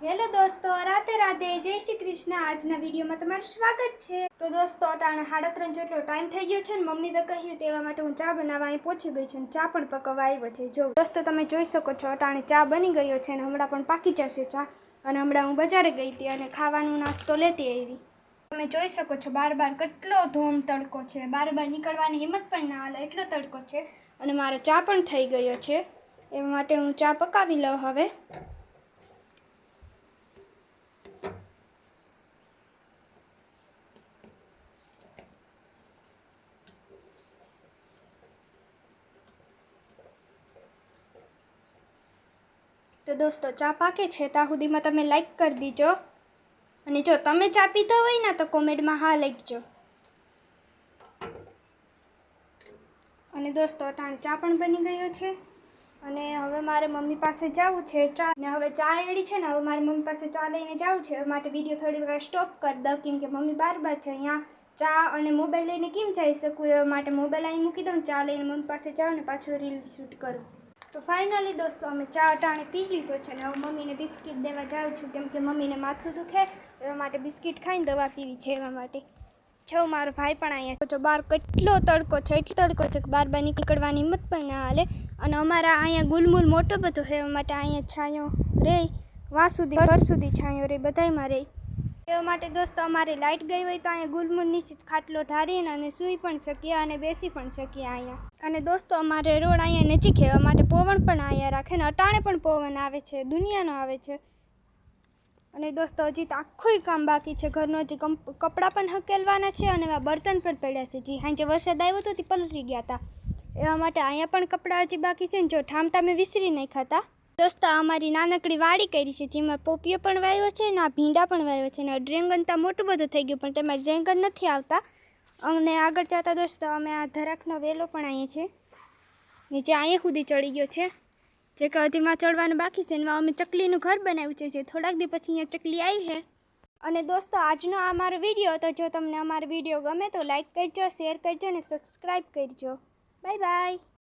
Hello દોસ્તો, રાધે રાધે, જય શ્રી કૃષ્ણ। આજના વિડીયોમાં તમારું સ્વાગત છે। તો દોસ્તો, અટાણે 3:30 જેટલો ટાઈમ થઈ ગયો છે ને મમ્મીએ કહ્યું તેવા માટે હું ચા બનાવવા અહીં પહોંચી ગઈ છું। ચા પણ પકવવા આવ્યો છે। જો દોસ્તો, તમે જોઈ શકો છો અટાણે ચા બની ગયો છે ને હમણાં પણ પાકી જશે ચા। અને હમણાં હું બજારે ગઈ હતી અને ખાવાનો નાસ્તો લેતી આવી। તમે જોઈ શકો છો બાર કેટલો ધોમ તડકો છે। બાર નીકળવાની હિંમત પણ ના હાલે એટલો તડકો છે। અને મારો ચા પણ થઈ ગયો છે, એ માટે હું ચા પકાવી લઉં હવે। તો દોસ્તો, ચા પાકે છે ત્યાં સુધીમાં તમે લાઈક કરી દીજો। અને જો તમે ચા પીતા હોય ને તો કોમેન્ટમાં હા લખજો। અને દોસ્તો, અટાણે ચા પણ બની ગયો છે અને હવે મારે મમ્મી પાસે જવું છે ચા ને હવે ચા રેડી છે ને હવે મારે મમ્મી પાસે ચા લઈને જવું છે। એ માટે વિડીયો થોડી વાર સ્ટોપ કરી દઉં કેમ કે મમ્મી બાર છે। અહીંયા ચા અને મોબાઈલ લઈને કેમ જઈ શકું, એ માટે મોબાઈલ અહીં મૂકી દઉં, ચા લઈને મમ્મી પાસે જાઉં ને પાછું રીલ શૂટ કરું। તો ફાઇનલી દોસ્તો, અમે ચા અટાણે પી લીધો છે ને હવે મમ્મીને બિસ્કિટ દેવા જાઉં છું કેમ કે મમ્મીને માથું દુખે, એવા માટે બિસ્કિટ ખાઈને દવા પીવી છે એવા માટે। છો મારો ભાઈ પણ અહીંયા તો બહાર કેટલો તડકો છે, એટલો તડકો છે કે બાર નીકળવાની હિંમત પણ ના હાલે। અને અમારા અહીંયા ગુલમુલ મોટો બધો છે, એવા માટે અહીંયા છાંયો રહે, વાં સુધી ઘર સુધી છાંયો રહે, બધાયમાં રહે। એવા માટે દોસ્તો, અમારે લાઇટ ગઈ હોય તો અહીંયા ગુલમુલ નીચે ખાટલો ઢારીને અને સૂઈ પણ શકીએ અને બેસી પણ શકીએ અહીંયા। અને દોસ્તો, અમારે રોડ અહીંયા નજીક છે, એવા માટે પવન પણ અહીંયા રાખે ને અટાણે પણ પવન આવે છે, દુનિયાનો આવે છે। અને દોસ્તો, હજી તો આખું કામ બાકી છે ઘરનું। હજી કપડાં પણ હકેલવાના છે અને એવા બર્તન પણ પડ્યા છે, જે સાંજે વરસાદ આવ્યો હતો તે પલળી ગયા હતા, એવા માટે અહીંયા પણ કપડાં હજી બાકી છે ને જો ઠામતા મેં વિસરી નહીં ખાતા। દોસ્તો, અમારી નાનકડી વાડી કરી છે, જેમાં પોપિયો પણ વાવ્યો છે ને આ ભીંડા પણ વાવ્યો છે ને ડ્રેગન તો મોટું બધું થઈ ગયું પણ તેમાં ડ્રેગન નથી આવતા। અને આગળ જતા દોસ્તો, અમે આ ધરાકનો વેલો પણ અહીંયા છે ને જે અહીંયા સુધી ચડી ગયો છે, જે કે હજીમાં ચડવાનું બાકી છે ને અમે ચકલીનું ઘર બનાવ્યું છે, જે થોડાક દી પછી અહીંયા ચકલી આવી છે। અને દોસ્તો, આજનો આ મારો વિડીયો હતો। જો તમને અમારો વિડીયો ગમે તો લાઈક કરજો, શેર કરજો અને સબસ્ક્રાઈબ કરજો। Bye bye.